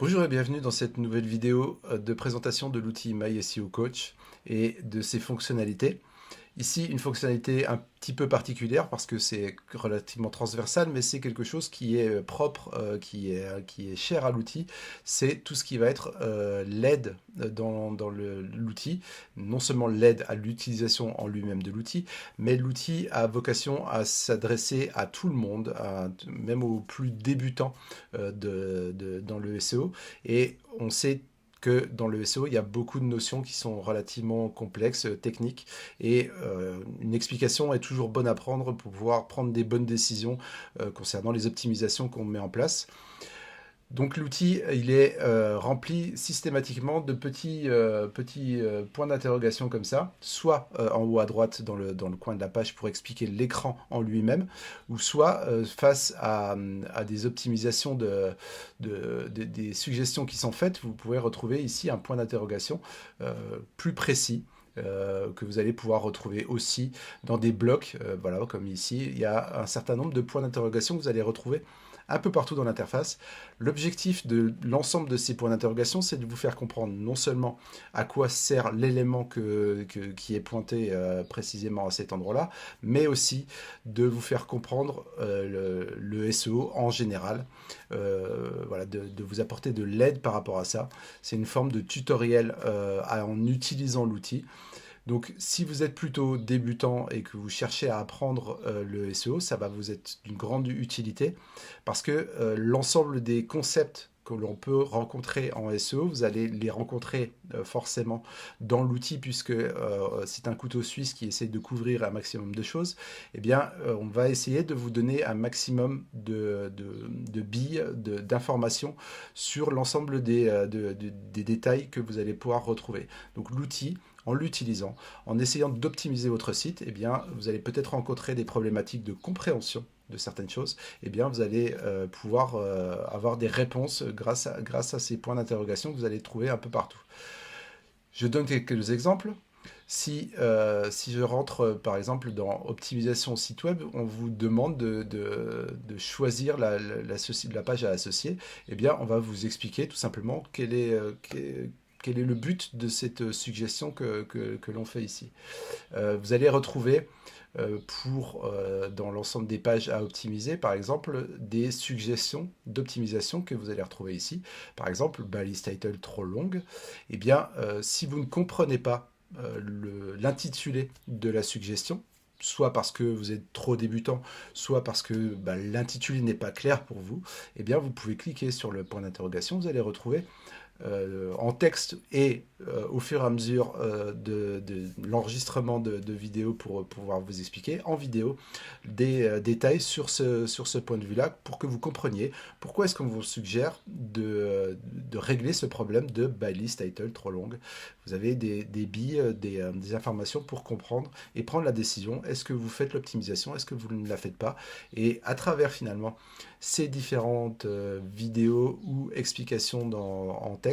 Bonjour et bienvenue dans cette nouvelle vidéo de présentation de l'outil MySEO Coach et de ses fonctionnalités. Ici, une fonctionnalité un petit peu particulière parce que c'est relativement transversal, mais c'est quelque chose qui est propre, qui est cher à l'outil. C'est tout ce qui va être l'aide dans l'outil. Non seulement l'aide à l'utilisation en lui-même de l'outil, mais l'outil a vocation à s'adresser à tout le monde, même aux plus débutants dans le SEO. Et on sait que dans le SEO, il y a beaucoup de notions qui sont relativement complexes, techniques, et une explication est toujours bonne à prendre pour pouvoir prendre des bonnes décisions concernant les optimisations qu'on met en place. Donc l'outil, il est rempli systématiquement de petits points d'interrogation comme ça, soit en haut à droite dans le coin de la page pour expliquer l'écran en lui-même, ou soit face à des optimisations des suggestions qui sont faites, vous pouvez retrouver ici un point d'interrogation plus précis. Que vous allez pouvoir retrouver aussi dans des blocs, voilà, comme ici, il y a un certain nombre de points d'interrogation que vous allez retrouver un peu partout dans l'interface. L'objectif de l'ensemble de ces points d'interrogation, c'est de vous faire comprendre non seulement à quoi sert l'élément qui est pointé précisément à cet endroit-là, mais aussi de vous faire comprendre le SEO en général, voilà, de vous apporter de l'aide par rapport à ça. C'est une forme de tutoriel en utilisant l'outil. Donc, si vous êtes plutôt débutant et que vous cherchez à apprendre le SEO, ça va vous être d'une grande utilité parce que l'ensemble des concepts que l'on peut rencontrer en SEO, vous allez les rencontrer forcément dans l'outil puisque c'est un couteau suisse qui essaie de couvrir un maximum de choses. Eh bien, on va essayer de vous donner un maximum de billes, d'informations sur l'ensemble des détails que vous allez pouvoir retrouver. Donc, l'outil, en l'utilisant, en essayant d'optimiser votre site, eh bien, vous allez peut-être rencontrer des problématiques de compréhension de certaines choses, eh bien, vous allez pouvoir avoir des réponses grâce à ces points d'interrogation que vous allez trouver un peu partout. Je donne quelques exemples. Si je rentre par exemple dans optimisation site web, on vous demande de choisir la page à associer, eh bien on va vous expliquer tout simplement quel est le but de cette suggestion que l'on fait ici. Vous allez retrouver dans l'ensemble des pages à optimiser, par exemple, des suggestions d'optimisation que vous allez retrouver ici. Par exemple, balise title trop longue. Eh bien, si vous ne comprenez pas l'intitulé de la suggestion, soit parce que vous êtes trop débutant, soit parce que l'intitulé n'est pas clair pour vous, eh bien, vous pouvez cliquer sur le point d'interrogation, vous allez retrouver en texte et au fur et à mesure de l'enregistrement de vidéos pour pouvoir vous expliquer en vidéo des détails sur ce point de vue-là pour que vous compreniez pourquoi est-ce qu'on vous suggère de régler ce problème de buy list title trop longue. Vous avez des billes, des informations pour comprendre et prendre la décision. Est-ce que vous faites l'optimisation? Est-ce que vous ne la faites pas? Et à travers finalement ces différentes vidéos ou explications en texte,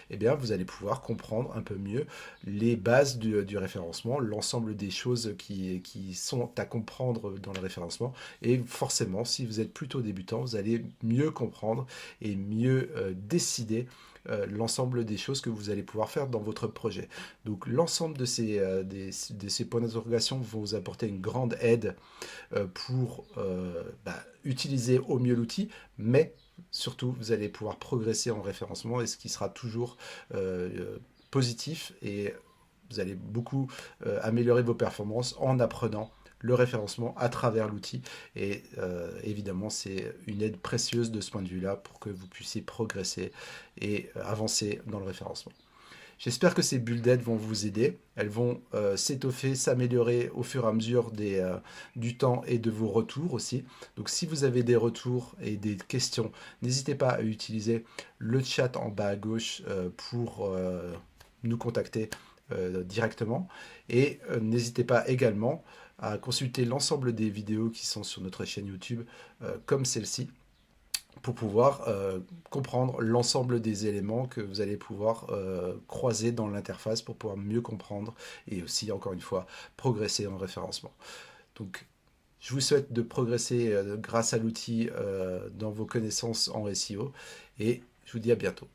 eh bien, vous allez pouvoir comprendre un peu mieux les bases du référencement, l'ensemble des choses qui sont à comprendre dans le référencement. Et forcément, si vous êtes plutôt débutant, vous allez mieux comprendre et mieux décider l'ensemble des choses que vous allez pouvoir faire dans votre projet. Donc l'ensemble de ces points d'interrogation vont vous apporter une grande aide pour utiliser au mieux l'outil, mais surtout vous allez pouvoir progresser en référencement et ce qui sera toujours positif et vous allez beaucoup améliorer vos performances en apprenant le référencement à travers l'outil et évidemment c'est une aide précieuse de ce point de vue là pour que vous puissiez progresser et avancer dans le référencement. J'espère que ces bulles d'aide vont vous aider. Elles vont s'étoffer, s'améliorer au fur et à mesure du temps et de vos retours aussi. Donc si vous avez des retours et des questions, n'hésitez pas à utiliser le chat en bas à gauche pour nous contacter directement. Et n'hésitez pas également à consulter l'ensemble des vidéos qui sont sur notre chaîne YouTube comme celle-ci pour pouvoir comprendre l'ensemble des éléments que vous allez pouvoir croiser dans l'interface pour pouvoir mieux comprendre et aussi, encore une fois, progresser en référencement. Donc, je vous souhaite de progresser grâce à l'outil dans vos connaissances en SEO et Je vous dis à bientôt.